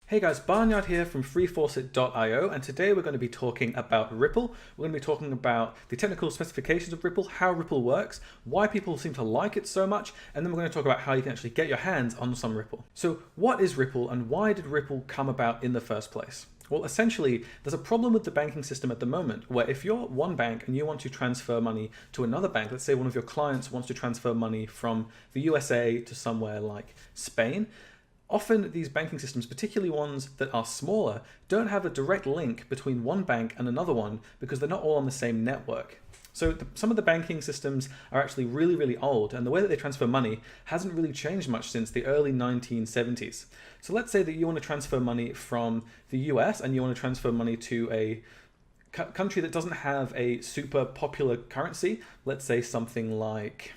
Hey guys, Barnyard here from freefaucet.io, and today we're going to be talking about Ripple. We're going to be talking about the technical specifications of Ripple, how Ripple works, why people seem to like it so much, and then we're going to talk about how you can actually get your hands on some Ripple. So what is Ripple and why did Ripple come about in the first place? Well, essentially, there's a problem with the banking system at the moment where if you're one bank and you want to transfer money to another bank, let's say one of your clients wants to transfer money from the USA to somewhere like Spain, often these banking systems, particularly ones that are smaller, don't have a direct link between one bank and another one because they're not all on the same network. So some of the banking systems are actually really old, and the way that they transfer money hasn't really changed much since the early 1970s. So let's say that you want to transfer money from the US and you want to transfer money to a country that doesn't have a super popular currency, let's say something like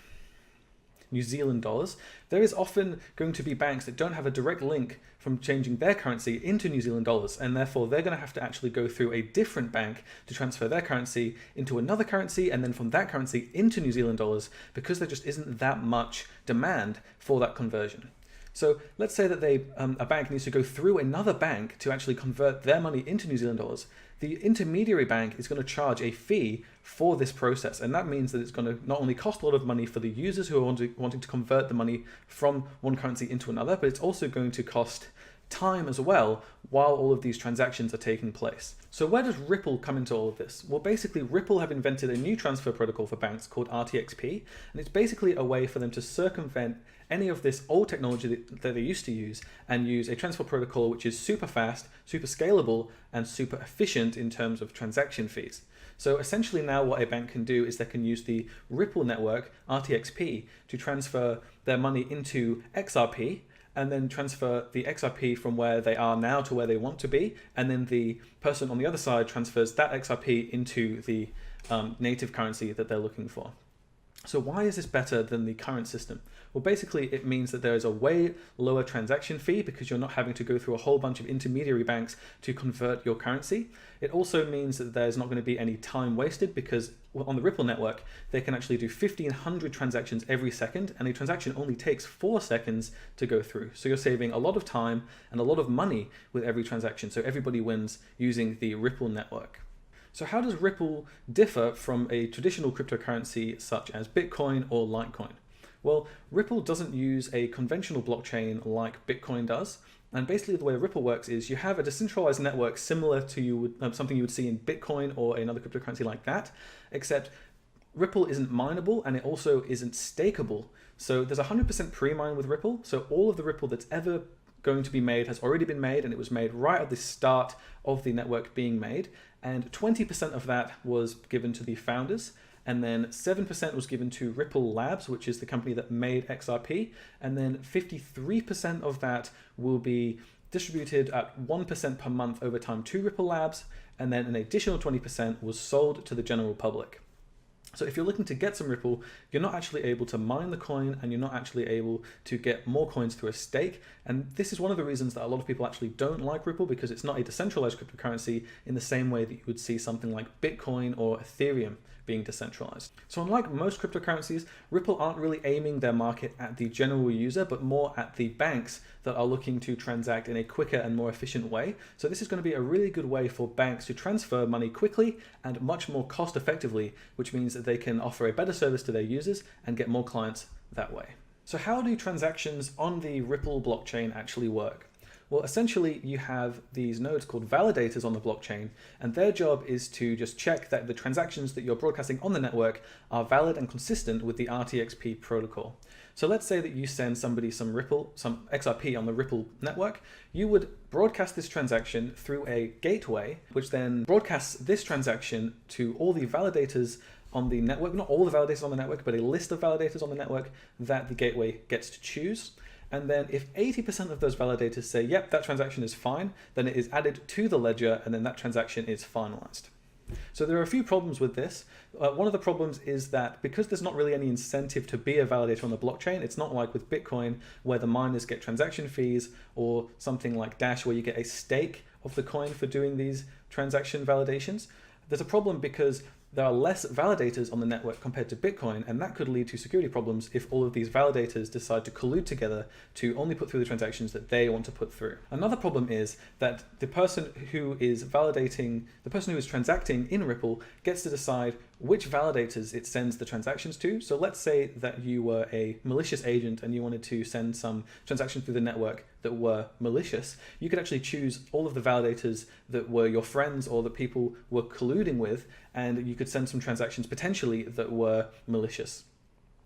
New Zealand dollars. There is often going to be banks that don't have a direct link from changing their currency into New Zealand dollars, and therefore they're going to have to actually go through a different bank to transfer their currency into another currency, and then from that currency into New Zealand dollars, because there just isn't that much demand for that conversion. So let's say that a bank needs to go through another bank to actually convert their money into New Zealand dollars. The intermediary bank is going to charge a fee for this process, and that means that it's going to not only cost a lot of money for the users who are wanting to convert the money from one currency into another, but it's also going to cost time as well while all of these transactions are taking place. So where does Ripple come into all of this? Well, basically Ripple have invented a new transfer protocol for banks called RTXP, and it's basically a way for them to circumvent any of this old technology that they used to use and use a transfer protocol which is super fast, super scalable, and super efficient in terms of transaction fees. So essentially now what a bank can do is they can use the Ripple network, RTXP, to transfer their money into XRP, and then transfer the XRP from where they are now to where they want to be, and then the person on the other side transfers that XRP into the native currency that they're looking for. So why is this better than the current system? Well, basically it means that there is a way lower transaction fee because you're not having to go through a whole bunch of intermediary banks to convert your currency. It also means that there's not going to be any time wasted because on the Ripple network, they can actually do 1,500 transactions every second, and a transaction only takes 4 seconds to go through. So you're saving a lot of time and a lot of money with every transaction. So everybody wins using the Ripple network. So how does Ripple differ from a traditional cryptocurrency such as Bitcoin or Litecoin? Well, Ripple doesn't use a conventional blockchain like Bitcoin does. And basically the way Ripple works is you have a decentralized network similar to something you would see in Bitcoin or another cryptocurrency like that, except Ripple isn't mineable and it also isn't stakeable. So there's 100% pre-mine with Ripple. So all of the Ripple that's ever going to be made has already been made, and it was made right at the start of the network being made. And 20% of that was given to the founders, and then 7% was given to Ripplelabs, which is the company that made XRP, and then 53% of that will be distributed at 1% per month over time to Ripplelabs, and then an additional 20% was sold to the general public. So if you're looking to get some Ripple, you're not actually able to mine the coin, and you're not actually able to get more coins through a stake. And this is one of the reasons that a lot of people actually don't like Ripple, because it's not a decentralized cryptocurrency in the same way that you would see something like Bitcoin or Ethereum being decentralized. So unlike most cryptocurrencies, Ripple aren't really aiming their market at the general user, but more at the banks that are looking to transact in a quicker and more efficient way. So this is going to be a really good way for banks to transfer money quickly and much more cost effectively, which means that they can offer a better service to their users and get more clients that way. So how do transactions on the Ripple blockchain actually work? Well, essentially you have these nodes called validators on the blockchain, and their job is to just check that the transactions that you're broadcasting on the network are valid and consistent with the RTXP protocol. So let's say that you send somebody some XRP on the Ripple network. You would broadcast this transaction through a gateway, which then broadcasts this transaction to all the validators on the network, not all the validators on the network, but a list of validators on the network that the gateway gets to choose. And then if 80% of those validators say, yep, that transaction is fine, then it is added to the ledger, and then that transaction is finalized. So there are a few problems with this. One of the problems is that because there's not really any incentive to be a validator on the blockchain, it's not like with Bitcoin where the miners get transaction fees, or something like Dash where you get a stake of the coin for doing these transaction validations. There's a problem because there are less validators on the network compared to Bitcoin, and that could lead to security problems if all of these validators decide to collude together to only put through the transactions that they want to put through. Another problem is that the person who is transacting in Ripple gets to decide which validators it sends the transactions to. So let's say that you were a malicious agent and you wanted to send some transactions through the network that were malicious. You could actually choose all of the validators that were your friends or that people were colluding with, and you could send some transactions potentially that were malicious.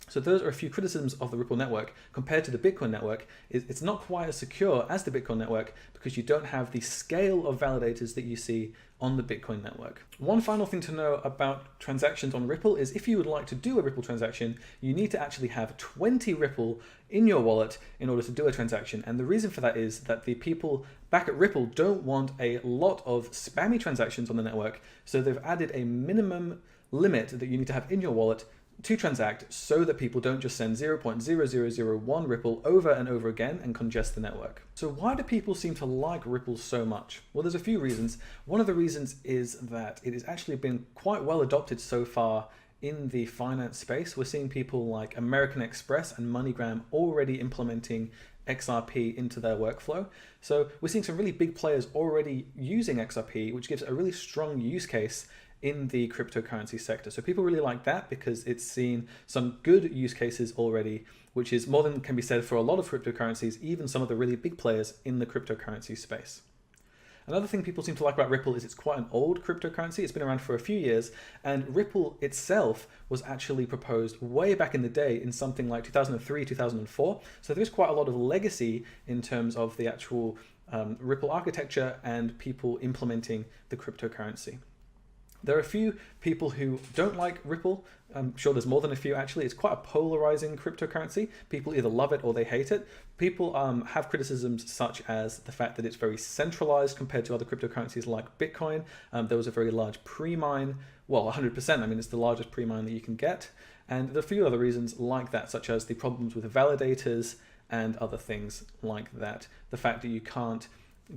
So those are a few criticisms of the Ripple network compared to the Bitcoin network. It's not quite as secure as the Bitcoin network because you don't have the scale of validators that you see on the Bitcoin network. One final thing to know about transactions on Ripple is if you would like to do a Ripple transaction, you need to actually have 20 Ripple in your wallet in order to do a transaction. And the reason for that is that the people back at Ripple don't want a lot of spammy transactions on the network. So they've added a minimum limit that you need to have in your wallet to transact so that people don't just send 0.0001 Ripple over and over again and congest the network. So why do people seem to like Ripple so much? Well, there's a few reasons. One of the reasons is that it has actually been quite well adopted so far in the finance space. We're seeing people like American Express and MoneyGram already implementing XRP into their workflow. So we're seeing some really big players already using XRP, which gives a really strong use case in the cryptocurrency sector. So people really like that because it's seen some good use cases already, which is more than can be said for a lot of cryptocurrencies, even some of the really big players in the cryptocurrency space. Another thing people seem to like about Ripple is it's quite an old cryptocurrency. It's been around for a few years, and Ripple itself was actually proposed way back in the day in something like 2003, 2004. So there's quite a lot of legacy in terms of the actual Ripple architecture and people implementing the cryptocurrency. There are a few people who don't like Ripple. I'm sure there's more than a few actually. It's quite a polarizing cryptocurrency. People either love it or they hate it. People have criticisms such as the fact that it's very centralized compared to other cryptocurrencies like Bitcoin. There was a very large pre-mine, well, 100%. I mean, it's the largest pre-mine that you can get. And there are a few other reasons like that, such as the problems with validators and other things like that. The fact that you can't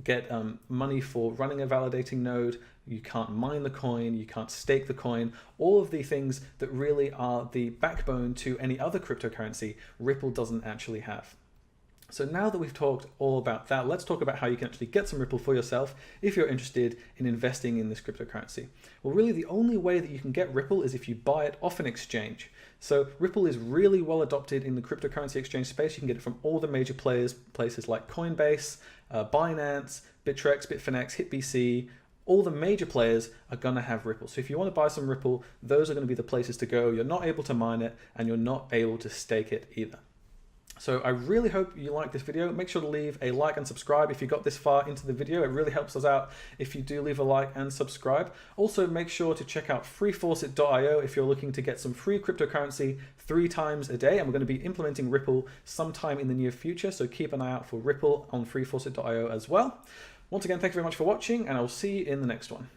get money for running a validating node, you can't mine the coin, you can't stake the coin, all of the things that really are the backbone to any other cryptocurrency, Ripple doesn't actually have. So now that we've talked all about that, let's talk about how you can actually get some Ripple for yourself if you're interested in investing in this cryptocurrency. Well, really the only way that you can get Ripple is if you buy it off an exchange. So Ripple is really well adopted in the cryptocurrency exchange space. You can get it from all the major players, places like Coinbase, Binance, Bittrex, Bitfinex, HitBC. All the major players are going to have Ripple. So if you want to buy some Ripple, those are going to be the places to go. You're not able to mine it and you're not able to stake it either. So I really hope you like this video. Make sure to leave a like and subscribe if you got this far into the video. It really helps us out if you do leave a like and subscribe. Also, make sure to check out freefaucet.io if you're looking to get some free cryptocurrency 3 times a day. And we're going to be implementing Ripple sometime in the near future. So keep an eye out for Ripple on freefaucet.io as well. Once again, thank you very much for watching, and I'll see you in the next one.